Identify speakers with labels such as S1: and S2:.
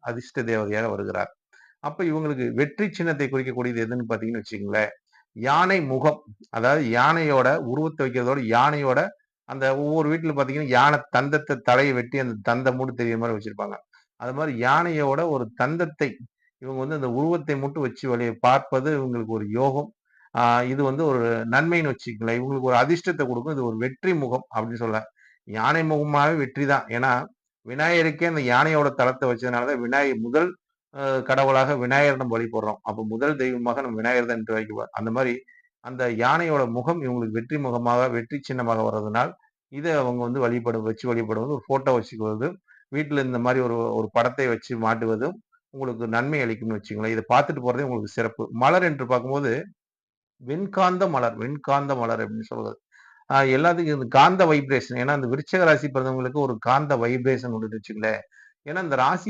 S1: அதிர்ஷ்ட தேவதையாக வருகிறார். அப்ப இவங்களுக்கு வெற்றி சின்னத்தை குறிக்கக்கூடியது எதுன்னு பார்த்தீங்கன்னு வச்சுக்கங்களேன், யானை முகம். அதாவது யானையோட உருவத்த வைக்கிறதோட, யானையோட அந்த ஒவ்வொரு வீட்ல பார்த்தீங்கன்னா, யானை தந்தத்த தலைய வெட்டி அந்த தந்தம் மட்டும் தெரியிற மாரி வச்சிருப்பாங்க. அது மாரி யானையோட ஒரு தந்தத்தை இவங்க வந்து அந்த உருவத்தை மட்டும் வச்சு பார்ப்பது இவங்களுக்கு ஒரு யோகம். ஆ இது வந்து ஒரு நன்மைன்னு வச்சுக்கங்களேன். இவங்களுக்கு ஒரு அதிர்ஷ்டத்த குடுக்கும். இது ஒரு வெற்றி முகம் அப்படின்னு சொல்லலாம். யானை முகமாவே வெற்றி தான். ஏன்னா, விநாயகருக்கே அந்த யானையோட தலத்த வச்சதுனால தான் விநாயகர் முதல் கடவுளாக விநாயகர் நம்ம வழிபடுறோம். அப்ப முதல் தெய்வமாக நம்ம விநாயகர் தான் என்று வைக்கப்படுவார். அந்த மாரி அந்த யானையோட முகம் இவங்களுக்கு வெற்றி முகமாக, வெற்றி சின்னமாக வர்றதுனால், இத அவங்க வந்து வழிபடுவது, ஒரு ஃபோட்டோ வச்சுக்குவது, வீட்ல இந்த மாரி ஒரு ஒரு படத்தை வச்சு மாட்டுவதும் உங்களுக்கு நன்மை அளிக்கும்னு வச்சுக்கங்களேன். இத பார்த்துட்டு போறதே உங்களுக்கு சிறப்பு. மலர் என்று பார்க்கும்போது, வெண்காந்த மலர் அப்படின்னு சொல்றது. எல்லாத்துக்கும் இந்த காந்த வைப்ரேஷன். ஏன்னா, அந்த விருச்சிக ராசி பிறந்தவங்களுக்கு ஒரு காந்த வைப்ரேஷன் உண்டுன்னு வச்சுக்கங்களேன். ஏன்னா, இந்த ராசி